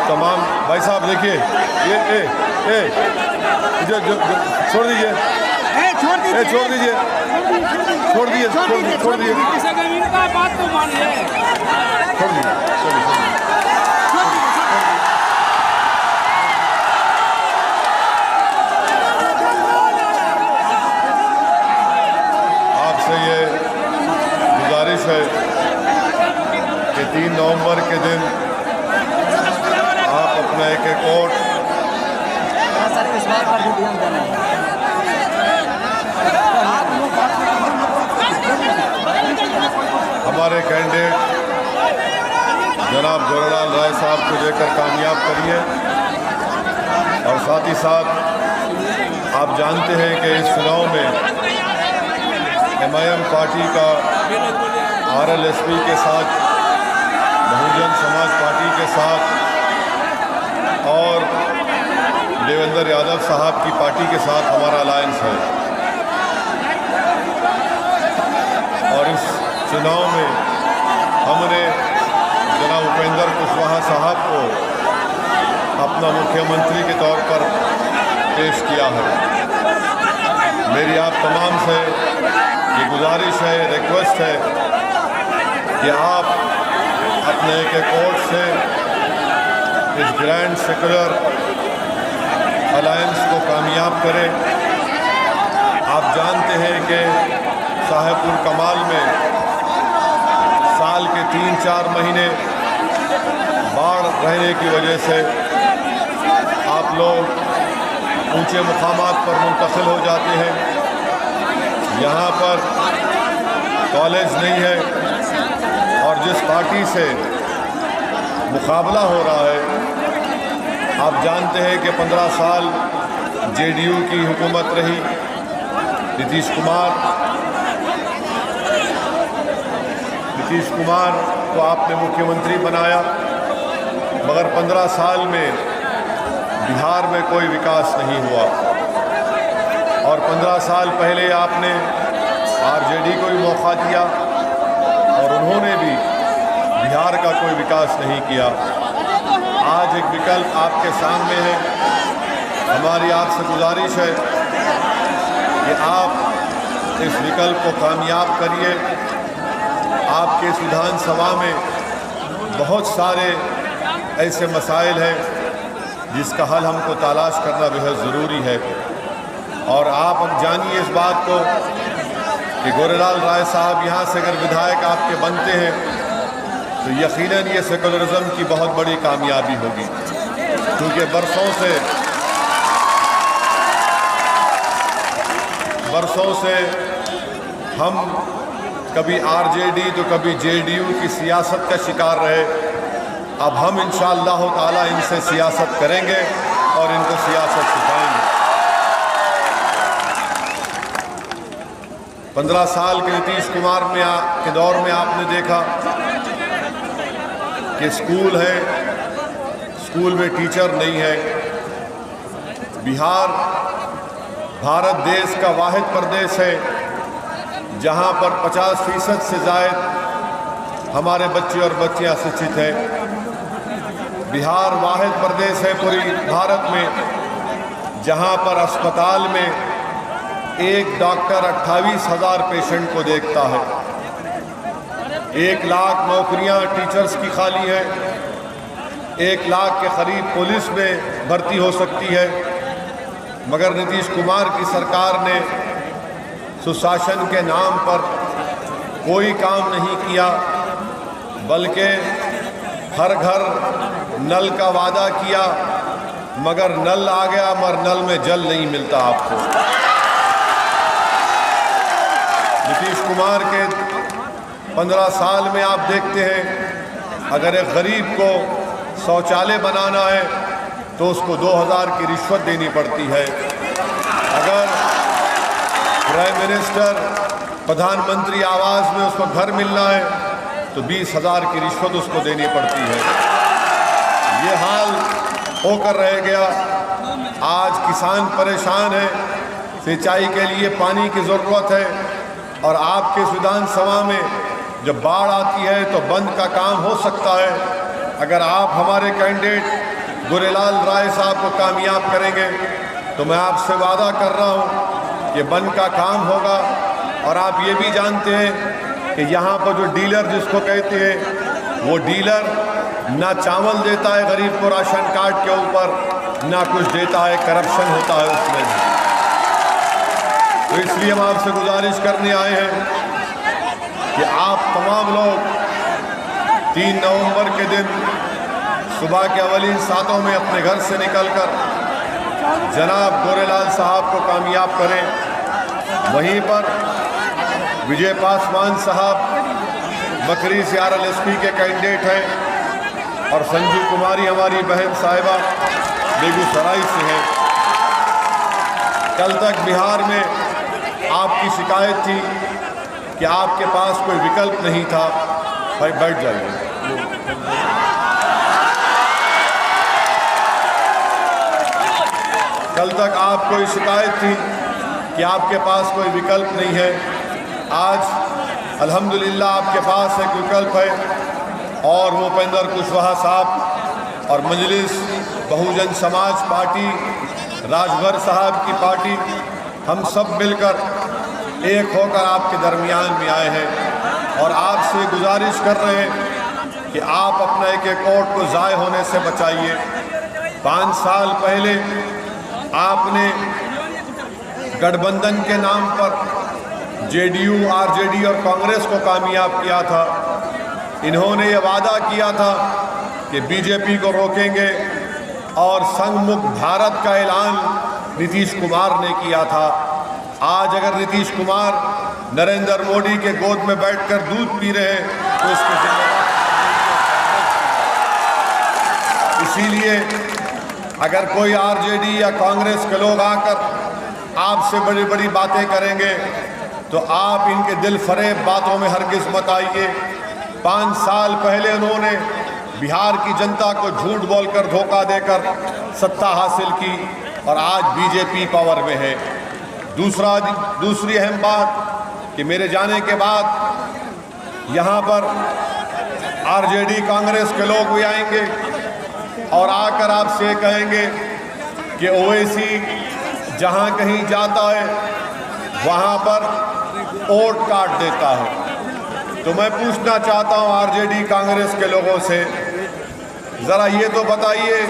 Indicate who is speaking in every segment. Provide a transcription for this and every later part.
Speaker 1: तमाम भाई साहब देखिए ये जो छोड़ दीजिए, छोड़ दीजिए, छोड़ दीजिए, छोड़ दीजिए, छोड़ दीजिए,
Speaker 2: बात तो मानिए,
Speaker 1: छोड़ दीजिए। आपसे ये गुजारिश है कि 3 नवंबर के दिन आप अपना एक वोट हमारे कैंडिडेट जनाब गोरेलाल राय साहब को देकर कामयाब करिए। और साथ ही साथ आप जानते हैं कि इस चुनाव में MIM पार्टी का RLSP के साथ, बहुजन समाज पार्टी के साथ और देवेंद्र यादव साहब की पार्टी के साथ हमारा अलायंस है। और इस चुनाव में हमने जनाब उपेंद्र कुशवाहा साहब को अपना मुख्यमंत्री के तौर पर पेश किया है। मेरी आप तमाम से ये गुजारिश है, रिक्वेस्ट है कि आप अपने एक वोट से इस ग्रैंड सेक्युलर अलायंस को कामयाब करें। आप जानते हैं कि साहेबपुर कमाल में साल के 3-4 महीने बाढ़ रहने की वजह से आप लोग ऊंचे मुकामात पर मुंतकिल हो जाते हैं। यहाँ पर कॉलेज नहीं है और जिस पार्टी से मुकाबला हो रहा है, आप जानते हैं कि 15 साल JDU की हुकूमत रही। नीतीश कुमार को आपने मुख्यमंत्री बनाया, मगर 15 साल में बिहार में कोई विकास नहीं हुआ। और 15 साल पहले आपने RJD को भी मौका दिया और उन्होंने भी बिहार का कोई विकास नहीं किया। आज एक विकल्प आपके सामने है। हमारी आपसे गुजारिश है कि आप इस विकल्प को कामयाब करिए। आपके इस विधानसभा में बहुत सारे ऐसे मसाइल हैं जिसका हल हमको तलाश करना बेहद ज़रूरी है। और आप अब जानिए इस बात को कि गोरेलाल राय साहब यहाँ से अगर विधायक आपके बनते हैं तो यकीनन ये सेकुलरिज्म की बहुत बड़ी कामयाबी होगी, क्योंकि बरसों से हम कभी RJD तो कभी JDU की सियासत का शिकार रहे। अब हम इंशाअल्लाह ताला इनसे सियासत करेंगे और इनको सियासत सिखाएंगे। 15 साल के नीतीश कुमार के दौर में आपने देखा कि स्कूल है, स्कूल में टीचर नहीं है। बिहार भारत देश का वाहिद प्रदेश है जहां पर 50% से ज़ायद हमारे बच्चे और बच्चियां शिक्षित हैं। बिहार वाहिद प्रदेश है पूरी भारत में जहां पर अस्पताल में एक डॉक्टर 28,000 पेशेंट को देखता है। 1 लाख नौकरियां टीचर्स की खाली है। 1 लाख के करीब पुलिस में भर्ती हो सकती है, मगर नीतीश कुमार की सरकार ने सुशासन के नाम पर कोई काम नहीं किया, बल्कि हर घर नल का वादा किया, मगर नल आ गया मगर नल में जल नहीं मिलता आपको। नीतीश कुमार के 15 साल में आप देखते हैं अगर एक गरीब को शौचालय बनाना है तो उसको 2000 की रिश्वत देनी पड़ती है। अगर प्राइम मिनिस्टर प्रधानमंत्री आवास में उसको घर मिलना है तो 20,000 की रिश्वत उसको देनी पड़ती है। ये हाल होकर रह गया। आज किसान परेशान है, सिंचाई के लिए पानी की ज़रूरत है, और आपके विधानसभा में जब बाढ़ आती है तो बंद का काम हो सकता है। अगर आप हमारे कैंडिडेट गुरेलाल राय साहब को कामयाब करेंगे तो मैं आपसे वादा कर रहा हूँ कि बन का काम होगा। और आप ये भी जानते हैं कि यहाँ पर जो डीलर जिसको कहते हैं, वो डीलर ना चावल देता है गरीब को राशन कार्ड के ऊपर, ना कुछ देता है, करप्शन होता है उसमें भी। तो इसलिए हम आपसे गुजारिश करने आए हैं कि आप तमाम लोग 3 नवंबर के दिन सुबह के अवलीन सातों में अपने घर से निकलकर जनाब गोरेलाल साहब को कामयाब करें। वहीं पर विजय पासवान साहब बकरी से RLSP के कैंडिडेट हैं और संजू कुमारी हमारी बहन साहिबा बेगूसराय से हैं। कल तक बिहार में आपकी शिकायत थी कि आपके पास कोई विकल्प नहीं था। भाई बैठ जाइए। कल तक आपको शिकायत थी कि आपके पास कोई विकल्प नहीं है। आज अल्हम्दुलिल्लाह आपके पास एक विकल्प है और वो उपेंद्र कुशवाहा साहब और मजलिस बहुजन समाज पार्टी, राजभर साहब की पार्टी, हम सब मिलकर एक होकर आपके दरमियान में आए हैं और आपसे गुजारिश कर रहे हैं कि आप अपना एक एक वोट को ज़ाय होने से बचाइए। 5 साल पहले आपने गठबंधन के नाम पर JDU, RJD और कांग्रेस को कामयाब किया था। इन्होंने ये वादा किया था कि BJP को रोकेंगे और संघमुक्त भारत का ऐलान नीतीश कुमार ने किया था। आज अगर नीतीश कुमार नरेंद्र मोदी के गोद में बैठकर दूध पी रहे हैं तो इसके जिम्मेदार। इसीलिए अगर कोई RJD या कांग्रेस के लोग आकर आपसे बड़ी बड़ी बातें करेंगे तो आप इनके दिल फरेब बातों में हरगिज़ मत आइए। 5 साल पहले उन्होंने बिहार की जनता को झूठ बोलकर धोखा देकर सत्ता हासिल की और आज BJP पावर में है। दूसरी अहम बात कि मेरे जाने के बाद यहाँ पर RJD कांग्रेस के लोग भी आएंगे और आकर आपसे कहेंगे कि ओवैसी जहाँ कहीं जाता है वहाँ पर वोट काट देता है। तो मैं पूछना चाहता हूँ RJD कांग्रेस के लोगों से, ज़रा ये तो बताइए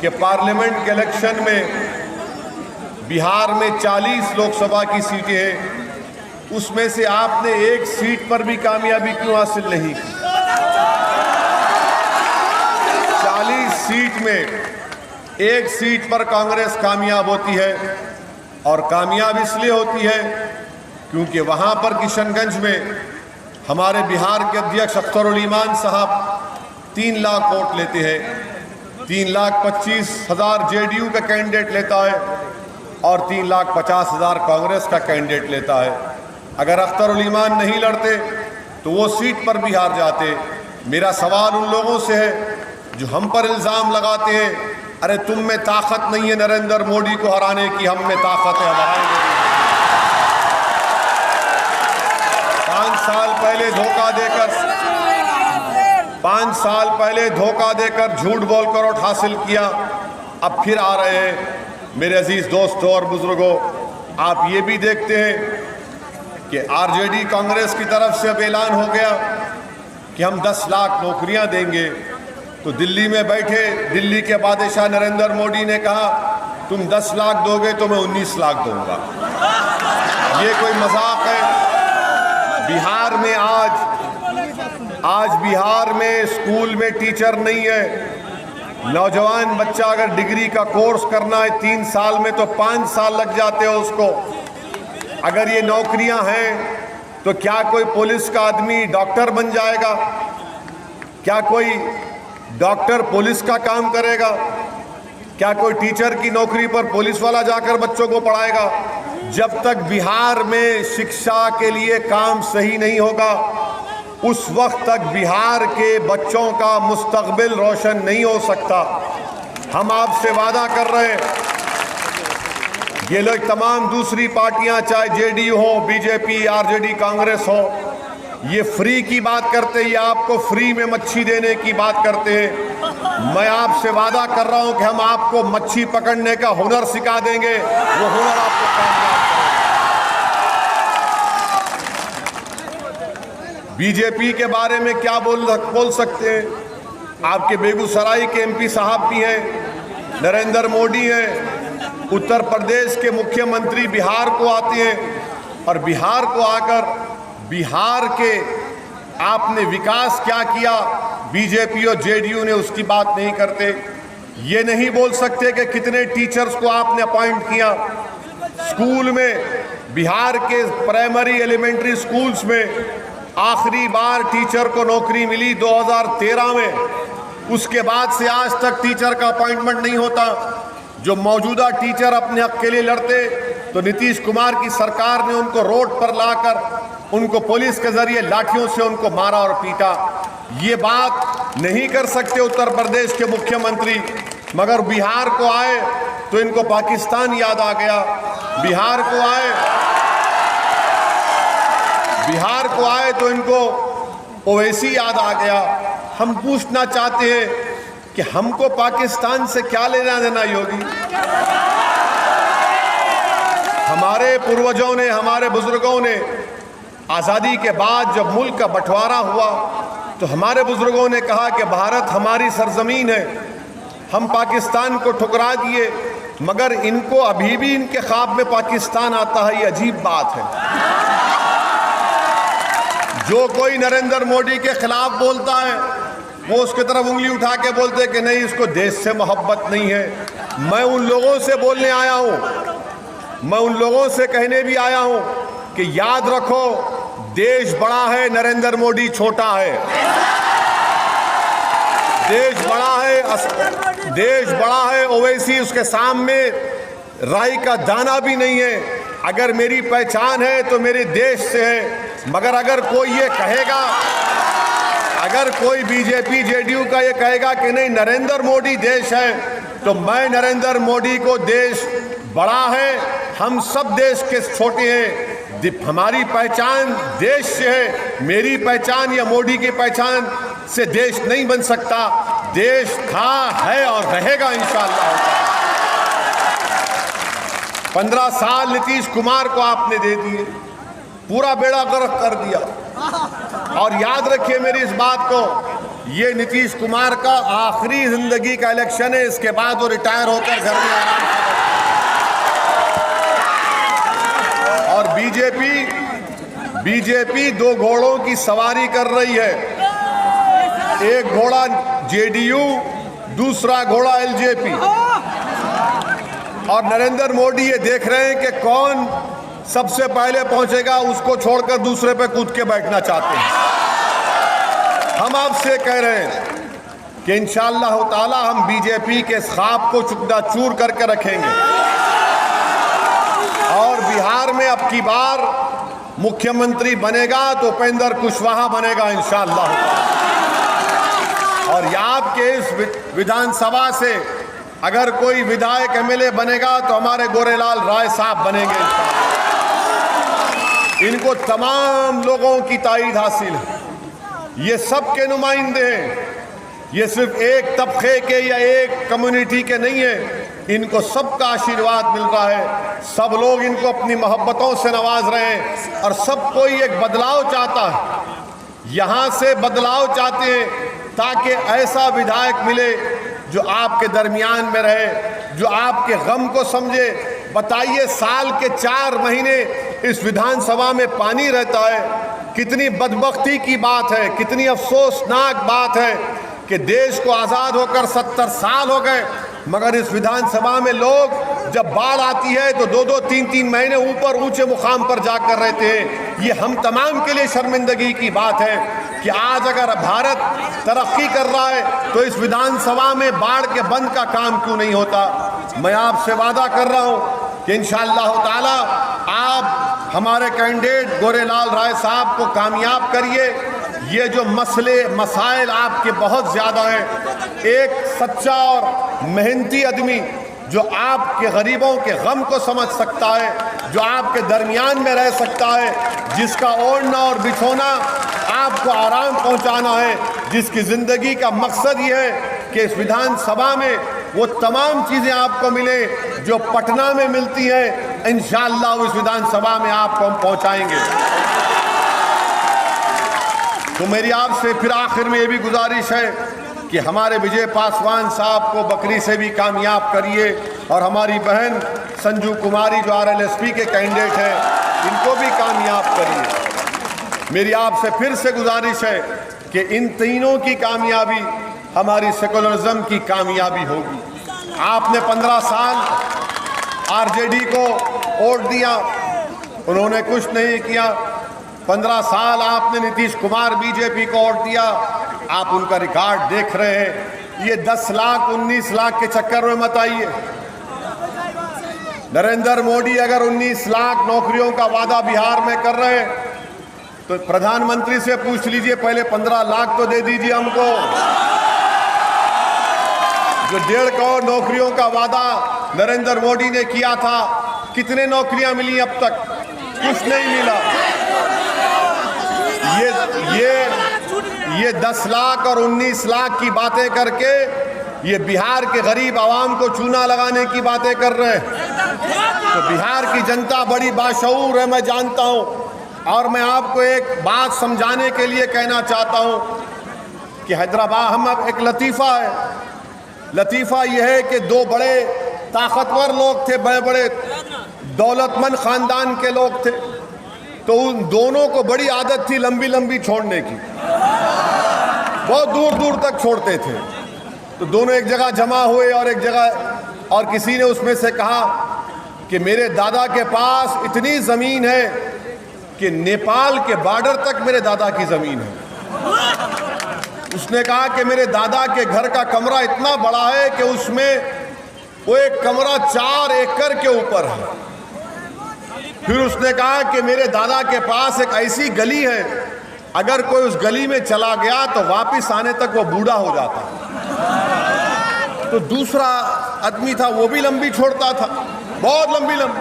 Speaker 1: कि पार्लियामेंट के इलेक्शन में बिहार में 40 लोकसभा की सीटें हैं, उसमें से आपने एक सीट पर भी कामयाबी क्यों हासिल नहीं की? 40 सीट में एक सीट पर कांग्रेस कामयाब होती है और कामयाब इसलिए होती है क्योंकि वहाँ पर किशनगंज में हमारे बिहार के अध्यक्ष अख्तरुल ईमान साहब 3 लाख वोट लेते हैं। 3,25,000 JDU का कैंडिडेट लेता है और 3,50,000 कांग्रेस का कैंडिडेट लेता है। अगर अख्तरुल ईमान नहीं लड़ते तो वो सीट पर भी हार जाते। मेरा सवाल उन लोगों से है जो हम पर इल्ज़ाम लगाते हैं, अरे तुम में ताकत नहीं है नरेंद्र मोदी को हराने की, हम में ताकत है, हराएंगे। 5 साल पहले धोखा देकर झूठ बोलकर वोट हासिल किया, अब फिर आ रहे हैं। मेरे अजीज दोस्तों और बुजुर्गों, आप ये भी देखते हैं कि RJD कांग्रेस की तरफ से अब ऐलान हो गया कि हम 10 लाख नौकरियां देंगे। तो दिल्ली में बैठे दिल्ली के बादशाह नरेंद्र मोदी ने कहा तुम 10 लाख दोगे तो मैं 19 लाख दूंगा। ये कोई मजाक है? बिहार में आज बिहार में स्कूल में टीचर नहीं है। नौजवान बच्चा अगर डिग्री का कोर्स करना है 3 साल में तो 5 साल लग जाते हैं उसको। अगर ये नौकरियां हैं तो क्या कोई पुलिस का आदमी डॉक्टर बन जाएगा? क्या कोई डॉक्टर पुलिस का काम करेगा? क्या कोई टीचर की नौकरी पर पुलिस वाला जाकर बच्चों को पढ़ाएगा? जब तक बिहार में शिक्षा के लिए काम सही नहीं होगा उस वक्त तक बिहार के बच्चों का मुस्तकबिल रोशन नहीं हो सकता। हम आपसे वादा कर रहे हैं, ये लोग तमाम दूसरी पार्टियां चाहे JDU हो, BJP, RJD कांग्रेस हो, ये फ्री की बात करते हैं, ये आपको फ्री में मच्छी देने की बात करते हैं। मैं आपसे वादा कर रहा हूं कि हम आपको मच्छी पकड़ने का हुनर सिखा देंगे, वो हुनर आपको कामयाब करेगा। बीजेपी के बारे में क्या बोल सकते हैं? आपके बेगूसराय के एमपी साहब भी हैं, नरेंद्र मोदी हैं, उत्तर प्रदेश के मुख्यमंत्री बिहार को आते हैं और बिहार को आकर बिहार के आपने विकास क्या किया, बीजेपी और जेडीयू ने उसकी बात नहीं करते। ये नहीं बोल सकते कि कितने टीचर्स को आपने अपॉइंट किया। स्कूल में, बिहार के प्राइमरी एलिमेंट्री स्कूल्स में आखिरी बार टीचर को नौकरी मिली 2013 में। उसके बाद से आज तक टीचर का अपॉइंटमेंट नहीं होता। जो मौजूदा टीचर अपने हक के लिए लड़ते तो नीतीश कुमार की सरकार ने उनको रोड पर लाकर उनको पुलिस के जरिए लाठियों से उनको मारा और पीटा। ये बात नहीं कर सकते उत्तर प्रदेश के मुख्यमंत्री, मगर बिहार को आए तो इनको पाकिस्तान याद आ गया। बिहार को आए तो इनको ओवैसी याद आ गया। हम पूछना चाहते हैं कि हमको पाकिस्तान से क्या लेना देना योगी? हमारे पूर्वजों ने, हमारे बुजुर्गों ने आज़ादी के बाद जब मुल्क का बंटवारा हुआ तो हमारे बुजुर्गों ने कहा कि भारत हमारी सरजमीन है। हम पाकिस्तान को ठुकरा दिए, मगर इनको अभी भी इनके ख्वाब में पाकिस्तान आता है। ये अजीब बात है। जो कोई नरेंद्र मोदी के खिलाफ बोलता है वो उसकी तरफ उंगली उठा के बोलते हैं कि नहीं, इसको देश से मोहब्बत नहीं है। मैं उन लोगों से बोलने आया हूँ, मैं उन लोगों से कहने भी आया हूँ कि याद रखो, देश बड़ा है, नरेंद्र मोदी छोटा है। देश बड़ा है, ओवैसी उसके सामने राई का दाना भी नहीं है। अगर मेरी पहचान है तो मेरे देश से है। मगर अगर कोई ये कहेगा, अगर कोई बीजेपी जेडीयू का ये कहेगा कि नहीं नरेंद्र मोदी देश है, तो मैं नरेंद्र मोदी को, देश बड़ा है, हम सब देश के छोटे हैं। हमारी पहचान देश से है। मेरी पहचान या मोदी की पहचान से देश नहीं बन सकता। देश था, है और रहेगा इंशाअल्लाह। 15 साल नीतीश कुमार को आपने दे दिए, पूरा बेड़ा गर्क कर दिया। और याद रखिए मेरी इस बात को, ये नीतीश कुमार का आखिरी जिंदगी का इलेक्शन है। इसके बाद वो रिटायर होकर घर में आराम करें। और बीजेपी दो घोड़ों की सवारी कर रही है। एक घोड़ा जेडीयू, दूसरा घोड़ा एलजेपी। और नरेंद्र मोदी ये देख रहे हैं कि कौन सबसे पहले पहुंचेगा, उसको छोड़कर दूसरे पे कूद के बैठना चाहते हैं। हम आपसे कह रहे हैं कि इंशाअल्लाह ताला हम बीजेपी के ख्वाब को चूर करके रखेंगे। और बिहार में अब की बार मुख्यमंत्री बनेगा तो उपेंद्र कुशवाहा बनेगा इंशाअल्लाह। और आपके इस विधानसभा से अगर कोई विधायक एमएलए बनेगा तो हमारे गोरेलाल राय साहब बनेंगे। इनको तमाम लोगों की ताईद हासिल है। ये सब के नुमाइंदे हैं। ये सिर्फ एक तबके के या एक कम्युनिटी के नहीं है। इनको सबका आशीर्वाद मिल रहा है। सब लोग इनको अपनी मोहब्बतों से नवाज रहे हैं और सब कोई एक बदलाव चाहता है। यहाँ से बदलाव चाहते हैं ताकि ऐसा विधायक मिले जो आपके दरमियान में रहे, जो आपके गम को समझे। बताइए, साल के 4 महीने इस विधानसभा में पानी रहता है। कितनी बदबख्ती की बात है, कितनी अफसोसनाक बात है कि देश को आज़ाद होकर 70 साल हो गए, मगर इस विधानसभा में लोग जब बाढ़ आती है तो 2-2, 3-3 महीने ऊपर ऊंचे मुकाम पर जाकर रहते हैं। ये हम तमाम के लिए शर्मिंदगी की बात है कि आज अगर भारत तरक्की कर रहा है तो इस विधानसभा में बाढ़ के बंद का काम क्यों नहीं होता। मैं आपसे वादा कर रहा हूँ कि इंशाअल्लाह ताला आप हमारे कैंडिडेट गोरेलाल राय साहब को कामयाब करिए। ये जो मसले मसाइल आपके बहुत ज़्यादा हैं, एक सच्चा और मेहनती आदमी जो आपके गरीबों के गम को समझ सकता है, जो आपके दरमियान में रह सकता है, जिसका ओढ़ना और बिछोना आपको आराम पहुंचाना है, जिसकी ज़िंदगी का मकसद ये है कि इस विधानसभा में वो तमाम चीजें आपको मिले जो पटना में मिलती हैं। इंशाअल्लाह इस विधानसभा में आपको हम पहुंचाएंगे। तो मेरी आपसे फिर आखिर में ये भी गुजारिश है कि हमारे विजय पासवान साहब को बकरी से भी कामयाब करिए और हमारी बहन संजू कुमारी जो RLSP के कैंडिडेट हैं इनको भी कामयाब करिए। मेरी आपसे फिर से गुजारिश है कि इन तीनों की कामयाबी हमारी सेकुलरिज्म की कामयाबी होगी। आपने 15 साल RJD को वोट दिया, उन्होंने कुछ नहीं किया। 15 साल आपने नीतीश कुमार BJP को वोट दिया, आप उनका रिकॉर्ड देख रहे हैं। ये 10 लाख 19 लाख के चक्कर में मत आइए। नरेंद्र मोदी अगर 19 लाख नौकरियों का वादा बिहार में कर रहे हैं तो प्रधानमंत्री से पूछ लीजिए, पहले 15 लाख तो दे दीजिए हमको। जो 1.5 करोड़ नौकरियों का वादा नरेंद्र मोदी ने किया था, कितने नौकरियां मिली अब तक? कुछ नहीं मिला। ये 10 लाख और 19 लाख की बातें करके ये बिहार के गरीब आवाम को चूना लगाने की बातें कर रहे हैं। तो बिहार की जनता बड़ी बाशऊर है, मैं जानता हूं। और मैं आपको एक बात समझाने के लिए कहना चाहता हूं कि हैदराबाद हम अब एक लतीफ़ा है। लतीफ़ा यह है कि 2 बड़े ताकतवर लोग थे, बड़े बड़े दौलतमंद ख़ानदान के लोग थे, तो उन दोनों को बड़ी आदत थी लंबी लंबी छोड़ने की, बहुत दूर दूर तक छोड़ते थे। तो दोनों एक जगह जमा हुए और एक जगह, और किसी ने उसमें से कहा कि मेरे दादा के पास इतनी ज़मीन है कि नेपाल के बॉर्डर तक मेरे दादा की ज़मीन है। उसने कहा कि मेरे दादा के घर का कमरा इतना बड़ा है कि उसमें वो एक कमरा 4 एकड़ के ऊपर है। फिर उसने कहा कि मेरे दादा के पास एक ऐसी गली है, अगर कोई उस गली में चला गया तो वापस आने तक वो बूढ़ा हो जाता। तो दूसरा आदमी था, वो भी लंबी छोड़ता था, बहुत लंबी लंबी।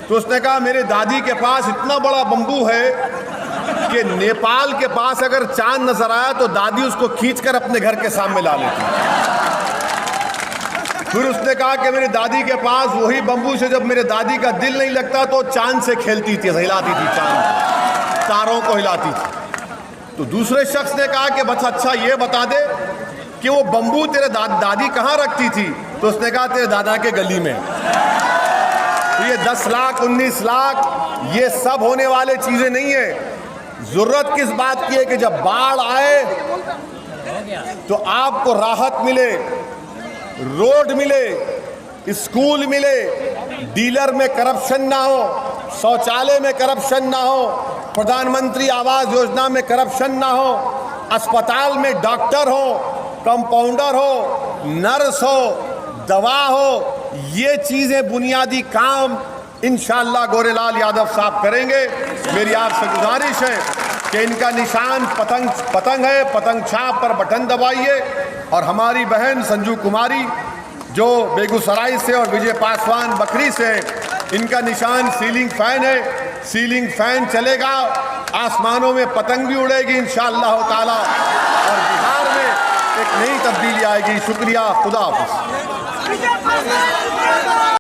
Speaker 1: तो उसने कहा मेरे दादी के पास इतना बड़ा बम्बू है कि नेपाल के पास अगर चांद नजर आया तो दादी उसको खींचकर अपने घर के सामने ला लेती। फिर उसने कहा कि मेरी दादी के पास वही बम्बू से जब मेरे दादी का दिल नहीं लगता तो चांद से खेलती थी, हिलाती थी, चांद तारों को हिलाती थी। तो दूसरे शख्स ने कहा कि बस अच्छा ये बता दे कि वो बम्बू तेरे दादी कहाँ रखती थी? तो उसने कहा तेरे दादा के गली में। तो ये 10 लाख 19 लाख ये सब होने वाले चीजें नहीं है। जरूरत किस बात की है कि जब बाढ़ आए तो आपको राहत मिले, रोड मिले, स्कूल मिले, डीलर में करप्शन ना हो, शौचालय में करप्शन ना हो, प्रधानमंत्री आवास योजना में करप्शन ना हो, अस्पताल में डॉक्टर हो, कंपाउंडर हो, नर्स हो, दवा हो, ये चीजें बुनियादी काम इंशाअल्लाह गोरेलाल यादव साहब करेंगे। मेरी आपसे गुजारिश है कि इनका निशान पतंग है, पतंग छाप पर बटन दबाइए। और हमारी बहन संजू कुमारी जो बेगूसराय से और विजय पासवान बकरी से, इनका निशान सीलिंग फैन है। सीलिंग फैन चलेगा, आसमानों में पतंग भी उड़ेगी इंशाअल्लाह ताला, और बिहार में एक नई तब्दीली आएगी। शुक्रिया, खुदा हाफ़िज़।